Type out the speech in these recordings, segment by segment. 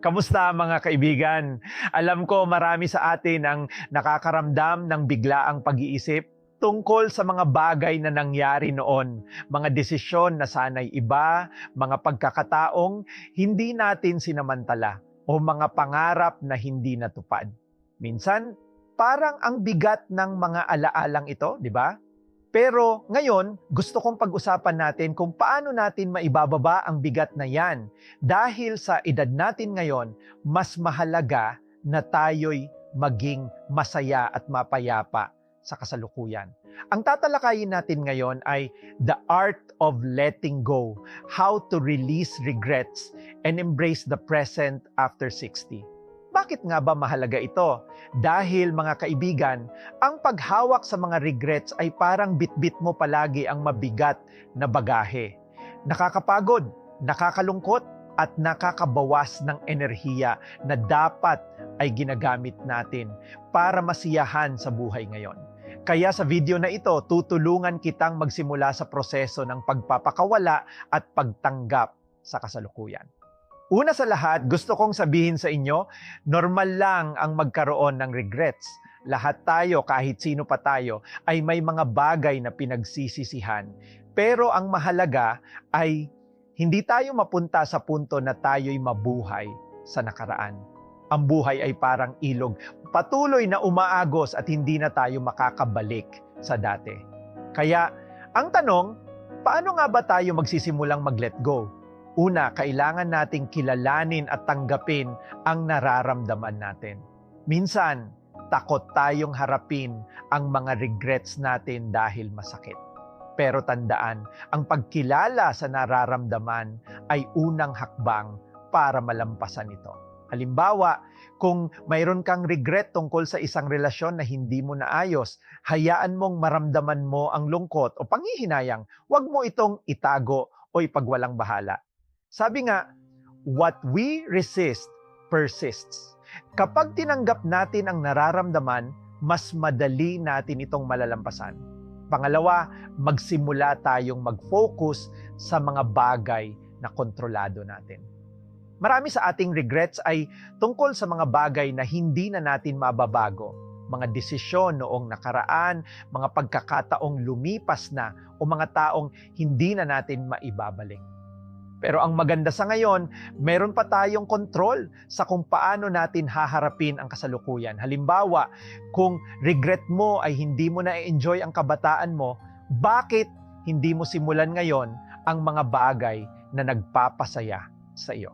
Kamusta mga kaibigan? Alam ko marami sa atin ang nakakaramdam ng biglaang pag-iisip tungkol sa mga bagay na nangyari noon, mga desisyon na sana'y iba, mga pagkakataong hindi natin sinamantala, o mga pangarap na hindi natupad. Minsan, parang ang bigat ng mga alaalang ito, di ba? Pero ngayon, gusto kong pag-usapan natin kung paano natin maibababa ang bigat na yan. Dahil sa edad natin ngayon, mas mahalaga na tayo'y maging masaya at mapayapa sa kasalukuyan. Ang tatalakayin natin ngayon ay The Art of Letting Go, How to Release Regrets and Embrace the Present After 60. Bakit nga ba mahalaga ito? Dahil mga kaibigan, ang paghawak sa mga regrets ay parang bitbit mo palagi ang mabigat na bagahe. Nakakapagod, nakakalungkot, at nakakabawas ng enerhiya na dapat ay ginagamit natin para masiyahan sa buhay ngayon. Kaya sa video na ito, tutulungan kitang magsimula sa proseso ng pagpapakawala at pagtanggap sa kasalukuyan. Una sa lahat, gusto kong sabihin sa inyo, normal lang ang magkaroon ng regrets. Lahat tayo, kahit sino pa tayo, ay may mga bagay na pinagsisisihan. Pero ang mahalaga ay hindi tayo mapunta sa punto na tayo'y mabuhay sa nakaraan. Ang buhay ay parang ilog, patuloy na umaagos at hindi na tayo makakabalik sa dati. Kaya, ang tanong, paano nga ba tayo magsisimulang mag-let go? Una, kailangan nating kilalanin at tanggapin ang nararamdaman natin. Minsan, takot tayong harapin ang mga regrets natin dahil masakit. Pero tandaan, ang pagkilala sa nararamdaman ay unang hakbang para malampasan ito. Halimbawa, kung mayroon kang regret tungkol sa isang relasyon na hindi mo naayos, hayaan mong maramdaman mo ang lungkot o panghihinayang, huwag mo itong itago o ipagwalang bahala. Sabi nga, what we resist persists. Kapag tinanggap natin ang nararamdaman, mas madali natin itong malalampasan. Pangalawa, magsimula tayong mag-focus sa mga bagay na kontrolado natin. Marami sa ating regrets ay tungkol sa mga bagay na hindi na natin mababago. Mga desisyon noong nakaraan, mga pagkakataong lumipas na, o mga taong hindi na natin maibabalik. Pero ang maganda sa ngayon, meron pa tayong kontrol sa kung paano natin haharapin ang kasalukuyan. Halimbawa, kung regret mo ay hindi mo na-enjoy ang kabataan mo, bakit hindi mo simulan ngayon ang mga bagay na nagpapasaya sa iyo?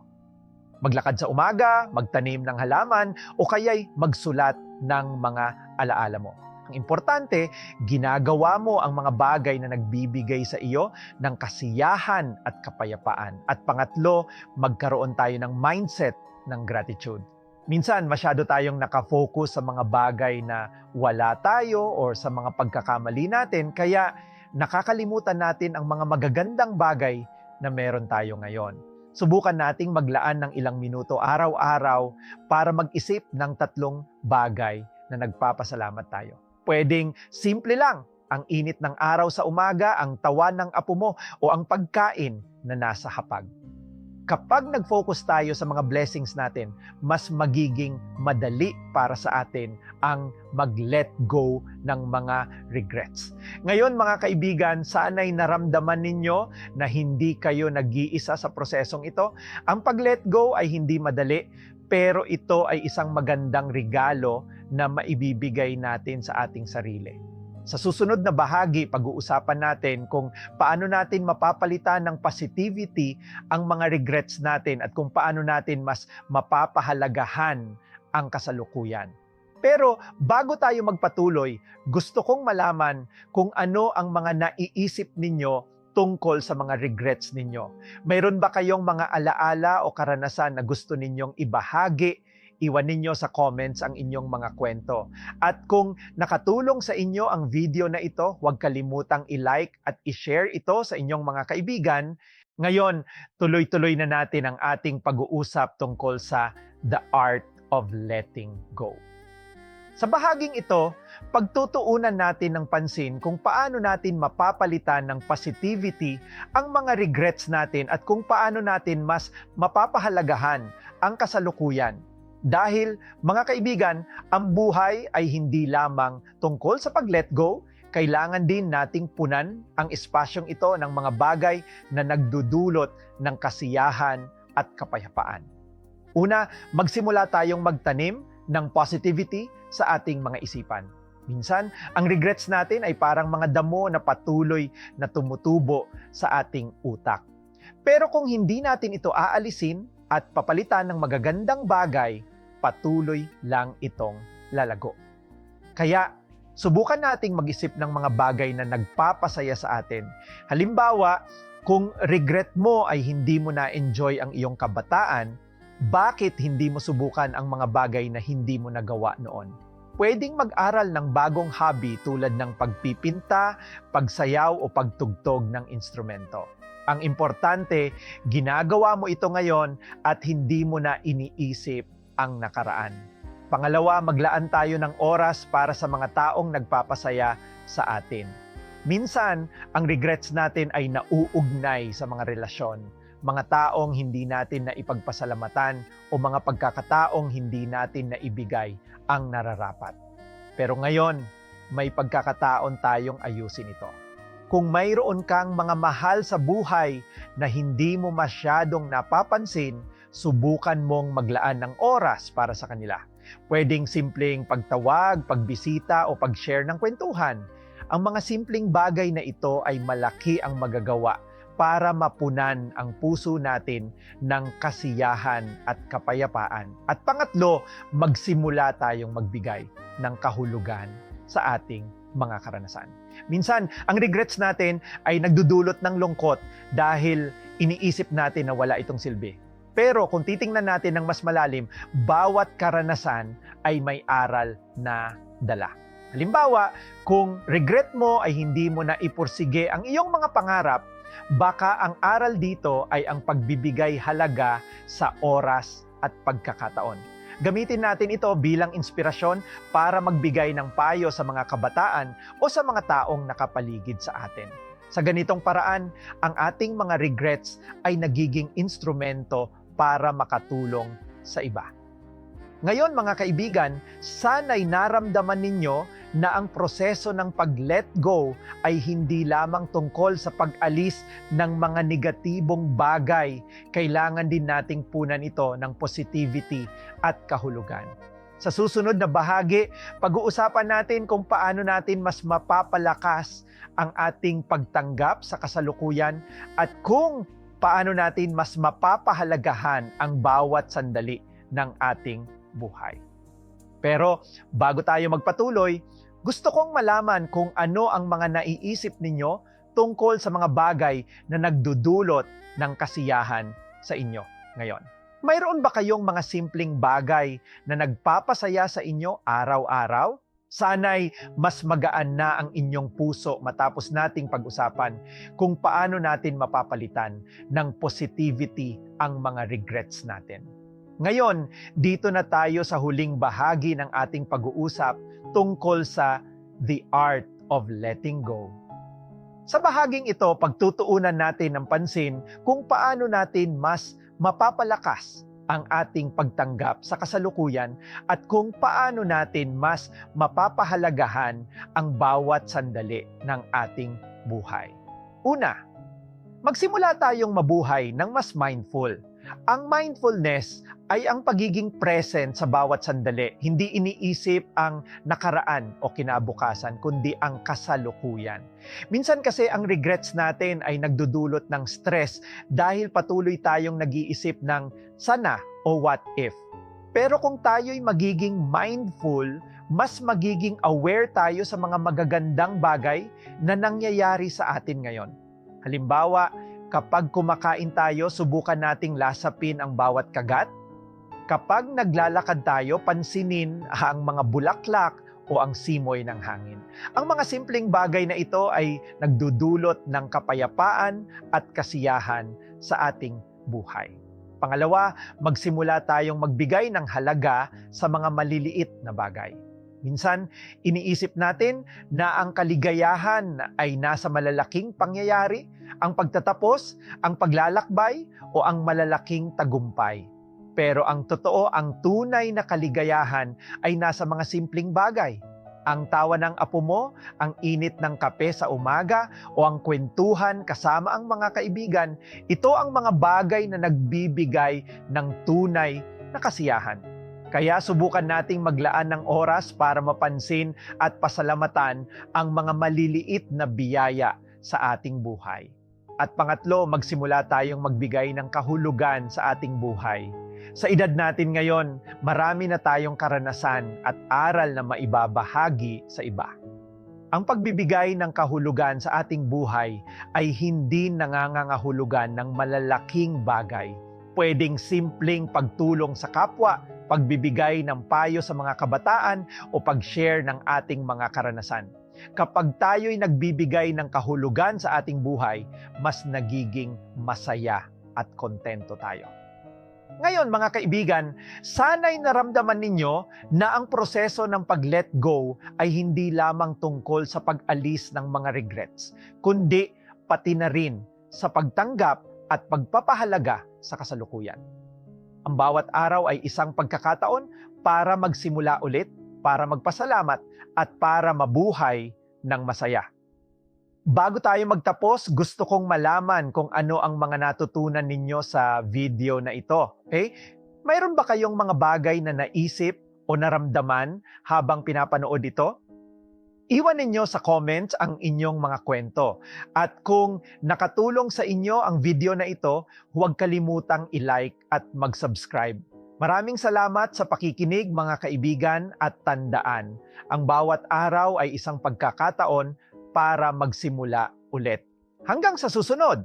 Maglakad sa umaga, magtanim ng halaman, o kaya'y magsulat ng mga alaala mo. Ang importante, ginagawa mo ang mga bagay na nagbibigay sa iyo ng kasiyahan at kapayapaan. At pangatlo, magkaroon tayo ng mindset ng gratitude. Minsan, masyado tayong nakafocus sa mga bagay na wala tayo or sa mga pagkakamali natin, kaya nakakalimutan natin ang mga magagandang bagay na meron tayo ngayon. Subukan nating maglaan ng ilang minuto araw-araw para mag-isip ng 3 bagay na nagpapasalamat tayo. Pwedeng simple lang, ang init ng araw sa umaga, ang tawa ng apo mo, o ang pagkain na nasa hapag. Kapag nag-focus tayo sa mga blessings natin, mas magiging madali para sa atin ang mag-let go ng mga regrets. Ngayon mga kaibigan, sana'y naramdaman ninyo na hindi kayo nag-iisa sa prosesong ito. Ang pag-let go ay hindi madali, pero ito ay isang magandang regalo na maibibigay natin sa ating sarili. Sa susunod na bahagi, pag-uusapan natin kung paano natin mapapalitan ng positivity ang mga regrets natin at kung paano natin mas mapapahalagahan ang kasalukuyan. Pero bago tayo magpatuloy, gusto kong malaman kung ano ang mga naiisip ninyo tungkol sa mga regrets ninyo. Mayroon ba kayong mga alaala o karanasan na gusto ninyong ibahagi? Iwan ninyo sa comments ang inyong mga kwento. At kung nakatulong sa inyo ang video na ito, huwag kalimutang i-like at i-share ito sa inyong mga kaibigan. Ngayon, tuloy-tuloy na natin ang ating pag-uusap tungkol sa The Art of Letting Go. Sa bahaging ito, pagtutuunan natin ng pansin kung paano natin mapapalitan ng positivity ang mga regrets natin at kung paano natin mas mapapahalagahan ang kasalukuyan. Dahil, mga kaibigan, ang buhay ay hindi lamang tungkol sa pag-let go, kailangan din nating punan ang espasyong ito ng mga bagay na nagdudulot ng kasiyahan at kapayapaan. Una, magsimula tayong magtanim ng positivity sa ating mga isipan. Minsan, ang regrets natin ay parang mga damo na patuloy na tumutubo sa ating utak. Pero kung hindi natin ito aalisin at papalitan ng magagandang bagay, patuloy lang itong lalago. Kaya, subukan nating mag-isip ng mga bagay na nagpapasaya sa atin. Halimbawa, kung regret mo ay hindi mo na-enjoy ang iyong kabataan, bakit hindi mo subukan ang mga bagay na hindi mo nagawa noon? Pwedeng mag-aral ng bagong hobby tulad ng pagpipinta, pagsayaw o pagtugtog ng instrumento. Ang importante, ginagawa mo ito ngayon at hindi mo na iniisip ang nakaraan. Pangalawa, maglaan tayo ng oras para sa mga taong nagpapasaya sa atin. Minsan, ang regrets natin ay nauugnay sa mga relasyon, mga taong hindi natin na ipagpasalamatan o mga pagkakataong hindi natin na ibigay ang nararapat. Pero ngayon, may pagkakataon tayong ayusin ito. Kung mayroon kang mga mahal sa buhay na hindi mo masyadong napapansin, subukan mong maglaan ng oras para sa kanila. Pwedeng simpleng pagtawag, pagbisita o pag-share ng kwentuhan. Ang mga simpleng bagay na ito ay malaki ang magagawa para mapunan ang puso natin ng kasiyahan at kapayapaan. At pangatlo, magsimula tayong magbigay ng kahulugan sa ating mga karanasan. Minsan, ang regrets natin ay nagdudulot ng lungkot dahil iniisip natin na wala itong silbi. Pero kung titingnan natin ng mas malalim, bawat karanasan ay may aral na dala. Halimbawa, kung regret mo ay hindi mo na ipursige ang iyong mga pangarap, baka ang aral dito ay ang pagbibigay halaga sa oras at pagkakataon. Gamitin natin ito bilang inspirasyon para magbigay ng payo sa mga kabataan o sa mga taong nakapaligid sa atin. Sa ganitong paraan, ang ating mga regrets ay nagiging instrumento para makatulong sa iba. Ngayon mga kaibigan, sana'y naramdaman ninyo na ang proseso ng pag-let go ay hindi lamang tungkol sa pag-alis ng mga negatibong bagay. Kailangan din nating punan ito ng positivity at kahulugan. Sa susunod na bahagi, pag-uusapan natin kung paano natin mas mapapalakas ang ating pagtanggap sa kasalukuyan at kung paano natin mas mapapahalagahan ang bawat sandali ng ating buhay. Pero bago tayo magpatuloy, gusto kong malaman kung ano ang mga naiisip ninyo tungkol sa mga bagay na nagdudulot ng kasiyahan sa inyo ngayon. Mayroon ba kayong mga simpleng bagay na nagpapasaya sa inyo araw-araw? Sana'y mas magaan na ang inyong puso matapos nating pag-usapan kung paano natin mapapalitan ng positivity ang mga regrets natin. Ngayon, dito na tayo sa huling bahagi ng ating pag-uusap tungkol sa the art of letting go. Sa bahaging ito, pagtutuunan natin ng pansin kung paano natin mas mapapalakas ang ating pagtanggap sa kasalukuyan at kung paano natin mas mapapahalagahan ang bawat sandali ng ating buhay. Una, magsimula tayong mabuhay ng mas mindful. Ang mindfulness ay ang pagiging present sa bawat sandali, hindi iniisip ang nakaraan o kinabukasan, kundi ang kasalukuyan. Minsan kasi ang regrets natin ay nagdudulot ng stress dahil patuloy tayong nag-iisip ng sana o what if. Pero kung tayo'y magiging mindful, mas magiging aware tayo sa mga magagandang bagay na nangyayari sa atin ngayon. Halimbawa, kapag kumakain tayo, subukan nating lasapin ang bawat kagat. Kapag naglalakad tayo, pansinin ang mga bulaklak o ang simoy ng hangin. Ang mga simpleng bagay na ito ay nagdudulot ng kapayapaan at kasiyahan sa ating buhay. Pangalawa, magsimula tayong magbigay ng halaga sa mga maliliit na bagay. Minsan, iniisip natin na ang kaligayahan ay nasa malalaking pangyayari, ang pagtatapos, ang paglalakbay, o ang malalaking tagumpay. Pero ang totoo, ang tunay na kaligayahan ay nasa mga simpleng bagay. Ang tawa ng apo mo, ang init ng kape sa umaga, o ang kwentuhan kasama ang mga kaibigan, ito ang mga bagay na nagbibigay ng tunay na kasiyahan. Kaya subukan nating maglaan ng oras para mapansin at pasalamatan ang mga maliliit na biyaya sa ating buhay. At pangatlo, magsimula tayong magbigay ng kahulugan sa ating buhay. Sa edad natin ngayon, marami na tayong karanasan at aral na maibabahagi sa iba. Ang pagbibigay ng kahulugan sa ating buhay ay hindi nangangahulugan ng malalaking bagay. Pwedeng simpleng pagtulong sa kapwa, pagbibigay ng payo sa mga kabataan o pag-share ng ating mga karanasan. Kapag tayo'y nagbibigay ng kahulugan sa ating buhay, mas nagiging masaya at kontento tayo. Ngayon mga kaibigan, sana'y naramdaman ninyo na ang proseso ng pag-let go ay hindi lamang tungkol sa pag-alis ng mga regrets, kundi pati na rin sa pagtanggap at pagpapahalaga sa kasalukuyan. Ang bawat araw ay isang pagkakataon para magsimula ulit, para magpasalamat at para mabuhay ng masaya. Bago tayo magtapos, gusto kong malaman kung ano ang mga natutunan ninyo sa video na ito. Okay? Mayroon ba kayong mga bagay na naisip o naramdaman habang pinapanood ito? Iwan ninyo sa comments ang inyong mga kwento. At kung nakatulong sa inyo ang video na ito, huwag kalimutang i-like at mag-subscribe. Maraming salamat sa pakikinig mga kaibigan at tandaan. Ang bawat araw ay isang pagkakataon para magsimula ulit. Hanggang sa susunod!